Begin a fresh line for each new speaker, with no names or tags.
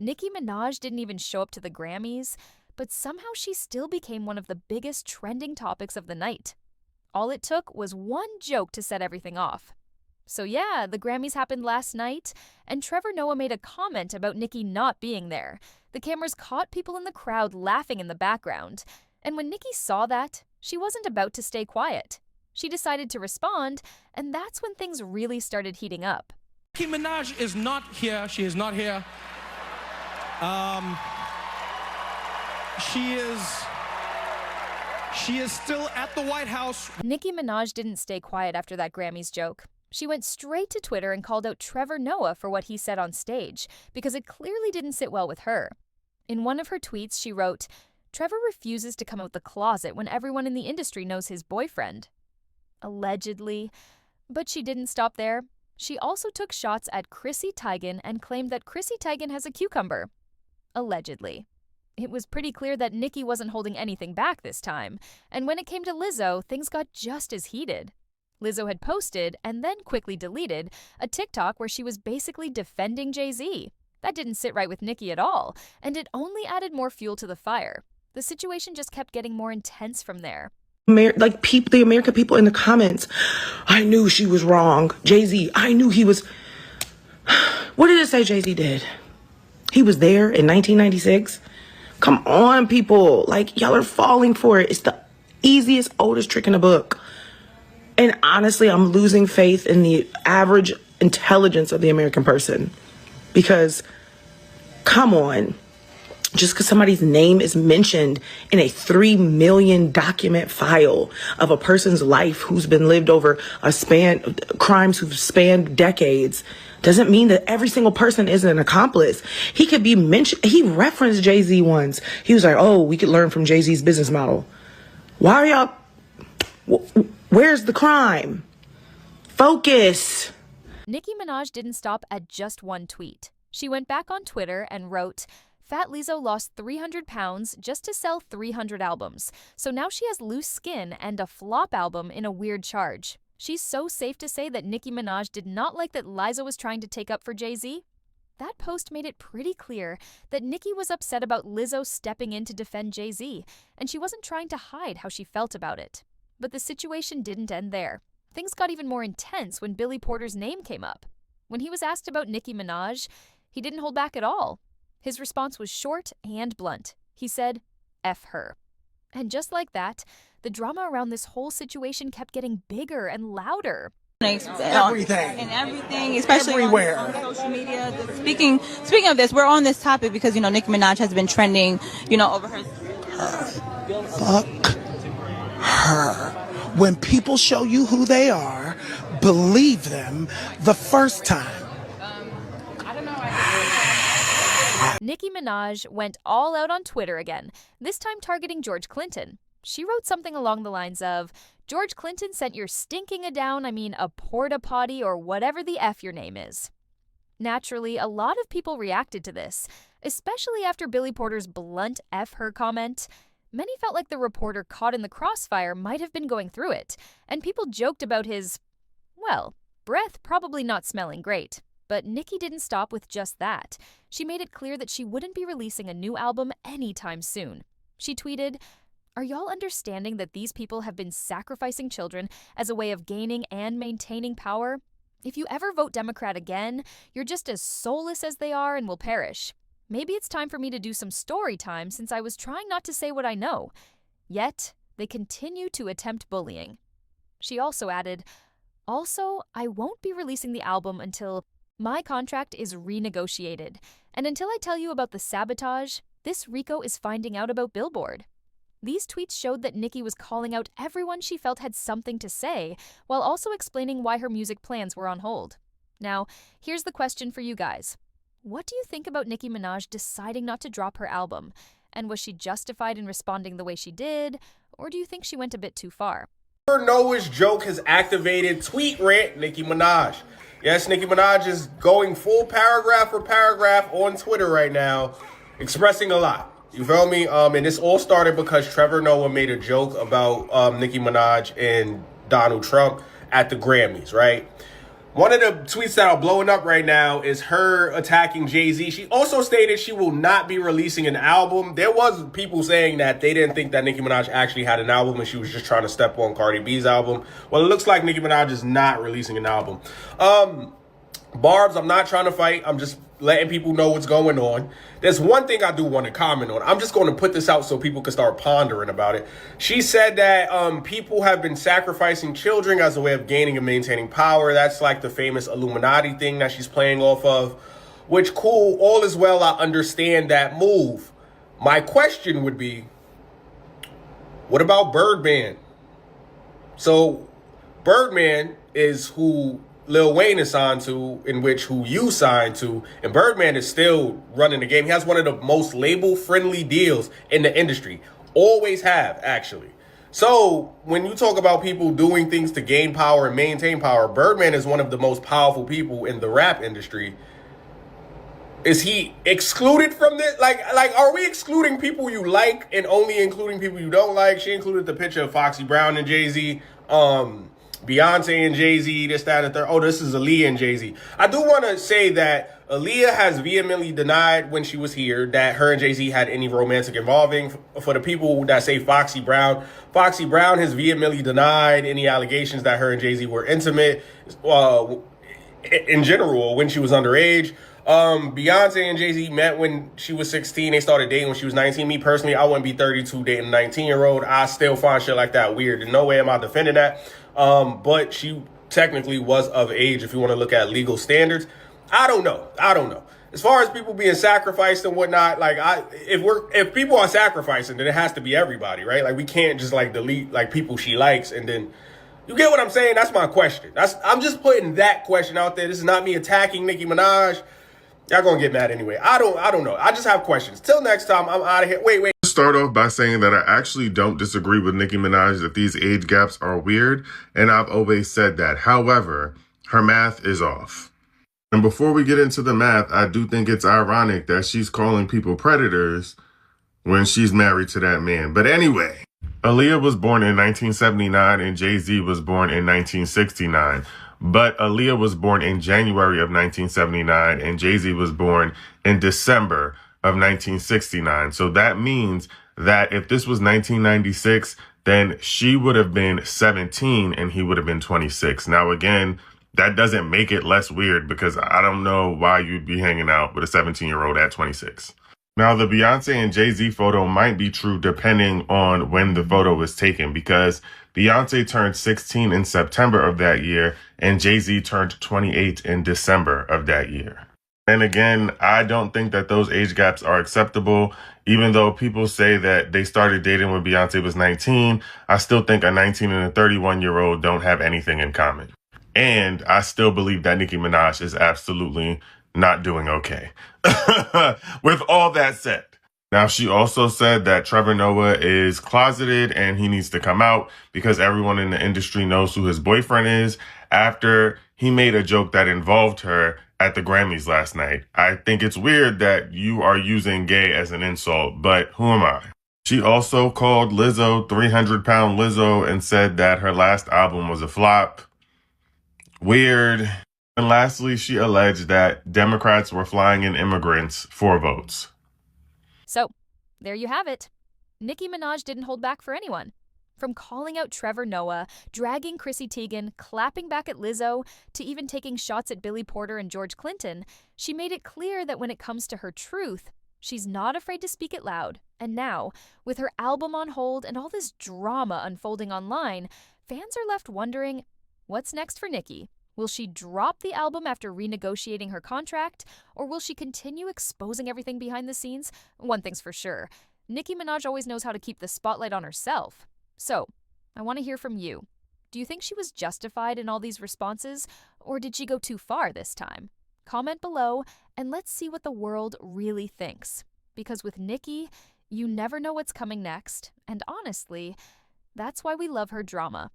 Nicki Minaj didn't even show up to the Grammys, but somehow she still became one of the biggest trending topics of the night. All it took was one joke to set everything off. So yeah, the Grammys happened last night, and Trevor Noah made a comment about Nicki not being there. The cameras caught people in the crowd laughing in the background, and when Nicki saw that, she wasn't about to stay quiet. She decided to respond, and that's when things really started heating up.
Nicki Minaj is not here. She is not here. She is still at the White House.
Nicki Minaj didn't stay quiet after that Grammys joke. She went straight to Twitter and called out Trevor Noah for what he said on stage, because it clearly didn't sit well with her. In one of her tweets, she wrote, "Trevor refuses to come out the closet when everyone in the industry knows his boyfriend." Allegedly. But she didn't stop there. She also took shots at Chrissy Teigen and claimed that Chrissy Teigen has a cucumber. Allegedly. It was pretty clear that Nicki wasn't holding anything back this time, and when it came to Lizzo, things got just as heated. Lizzo had posted, and then quickly deleted, a TikTok where she was basically defending Jay-Z. That didn't sit right with Nicki at all, and it only added more fuel to the fire. The situation just kept getting more intense from there.
The American people in the comments, I knew she was wrong. Jay-Z, I knew he was... What did it say Jay-Z did? He was there in 1996? Come on, people. Y'all are falling for it. It's the easiest, oldest trick in the book. And honestly, I'm losing faith in the average intelligence of the American person. Because, come on, just because somebody's name is mentioned in a 3 million document file of a person's life who's been lived over crimes who've spanned decades, doesn't mean that every single person isn't an accomplice. He could be mentioned. He referenced Jay-Z once. He was like, oh, we could learn from Jay-Z's business model. Why are y'all... Where's the crime? Focus.
Nicki Minaj didn't stop at just one tweet. She went back on Twitter and wrote, "Fat Lizzo lost 300 pounds just to sell 300 albums. So now she has loose skin and a flop album in a weird charge." She's so safe to say that Nicki Minaj did not like that Lizzo was trying to take up for Jay-Z. That post made it pretty clear that Nicki was upset about Lizzo stepping in to defend Jay-Z, and she wasn't trying to hide how she felt about it. But the situation didn't end there. Things got even more intense when Billy Porter's name came up. When he was asked about Nicki Minaj, he didn't hold back at all. His response was short and blunt. He said, "F her." And just like that, the drama around this whole situation kept getting bigger and louder.
Everything, especially
everywhere
on social media. Speaking of this, we're on this topic because Nicki Minaj has been trending, over her.
Fuck her. When people show you who they are, believe them the first time.
Nicki Minaj went all out on Twitter again, this time targeting George Clinton. She wrote something along the lines of, "George Clinton sent your stinking a porta potty or whatever the F your name is." Naturally, a lot of people reacted to this, especially after Billy Porter's blunt F her comment. Many felt like the reporter caught in the crossfire might have been going through it, and people joked about his, breath probably not smelling great. But Nicki didn't stop with just that. She made it clear that she wouldn't be releasing a new album anytime soon. She tweeted, "Are y'all understanding that these people have been sacrificing children as a way of gaining and maintaining power? If you ever vote Democrat again, you're just as soulless as they are and will perish. Maybe it's time for me to do some story time since I was trying not to say what I know. Yet, they continue to attempt bullying." She also added, "Also, I won't be releasing the album until my contract is renegotiated. And until I tell you about the sabotage, this Rico is finding out about Billboard." These tweets showed that Nicki was calling out everyone she felt had something to say, while also explaining why her music plans were on hold. Now, here's the question for you guys. What do you think about Nicki Minaj deciding not to drop her album? And was she justified in responding the way she did, or do you think she went a bit too far?
Trevor Noah's joke has activated tweet rant Nicki Minaj. Yes, Nicki Minaj is going full paragraph for paragraph on Twitter right now, expressing a lot. You feel me? And this all started because Trevor Noah made a joke about Nicki Minaj and Donald Trump at the Grammys, right? One of the tweets that are blowing up right now is her attacking Jay-Z. She also stated she will not be releasing an album. There was people saying that they didn't think that Nicki Minaj actually had an album and she was just trying to step on Cardi B's album. Well, it looks like Nicki Minaj is not releasing an album. Barbs, I'm not trying to fight. I'm just letting people know what's going on. There's one thing I do want to comment on. I'm just going to put this out so people can start pondering about it. She said that people have been sacrificing children as a way of gaining and maintaining power. That's like the famous Illuminati thing that she's playing off of, which cool, all is well. I understand that move. My question would be, what about Birdman? So Birdman is who Lil Wayne is signed to, in which who you signed to, and Birdman is still running the game. He has one of the most label-friendly deals in the industry. Always have, actually. So when you talk about people doing things to gain power and maintain power, Birdman is one of the most powerful people in the rap industry. Is he excluded from this? Like, are we excluding people you like and only including people you don't like? She included the picture of Foxy Brown and Jay-Z. Beyonce and Jay-Z, this, that, and the third. Oh, this is Aaliyah and Jay-Z. I do want to say that Aaliyah has vehemently denied when she was here that her and Jay-Z had any romantic involving. For the people that say Foxy Brown has vehemently denied any allegations that her and Jay-Z were intimate in general when she was underage. Beyonce and Jay-Z met when she was 16. They started dating when she was 19. Me personally, I wouldn't be 32 dating a 19-year-old. I still find shit like that weird. In no way am I defending that. But she technically was of age if you want to look at legal standards. I don't know. As far as people being sacrificed and whatnot, like if people are sacrificing, then it has to be everybody, right? Like we can't just like delete like people she likes and then you get what I'm saying? That's my question. I'm just putting that question out there. This is not me attacking Nicki Minaj. Y'all gonna get mad anyway. I don't know. I just have questions. Till next time, I'm out of here. Wait.
Start off by saying that I actually don't disagree with Nicki Minaj that these age gaps are weird, and I've always said that. However, her math is off. And before we get into the math, I do think it's ironic that she's calling people predators when she's married to that man. But anyway, Aaliyah was born in 1979 and Jay-Z was born in 1969. But Aaliyah was born in January of 1979 and Jay-Z was born in December of 1969. So that means that if this was 1996, then she would have been 17 and he would have been 26. Now, again, that doesn't make it less weird because I don't know why you'd be hanging out with a 17-year-old at 26. Now, the Beyonce and Jay-Z photo might be true depending on when the photo was taken because Beyonce turned 16 in September of that year and Jay-Z turned 28 in December of that year. And again, I don't think that those age gaps are acceptable. Even though people say that they started dating when Beyonce was 19, I still think a 19 and a 31-year-old don't have anything in common. And I still believe that Nicki Minaj is absolutely not doing okay. With all that said. Now, she also said that Trevor Noah is closeted and he needs to come out because everyone in the industry knows who his boyfriend is after he made a joke that involved her at the Grammys last night. I think it's weird that you are using gay as an insult, but who am I? She also called Lizzo 300-pound Lizzo and said that her last album was a flop. Weird. And lastly, she alleged that Democrats were flying in immigrants for votes.
So, there you have it. Nicki Minaj didn't hold back for anyone. From calling out Trevor Noah, dragging Chrissy Teigen, clapping back at Lizzo, to even taking shots at Billy Porter and George Clinton, she made it clear that when it comes to her truth, she's not afraid to speak it loud. And now, with her album on hold and all this drama unfolding online, fans are left wondering, what's next for Nicki? Will she drop the album after renegotiating her contract, or will she continue exposing everything behind the scenes? One thing's for sure, Nicki Minaj always knows how to keep the spotlight on herself. So, I want to hear from you. Do you think she was justified in all these responses, or did she go too far this time? Comment below, and let's see what the world really thinks. Because with Nicki, you never know what's coming next, and honestly, that's why we love her drama.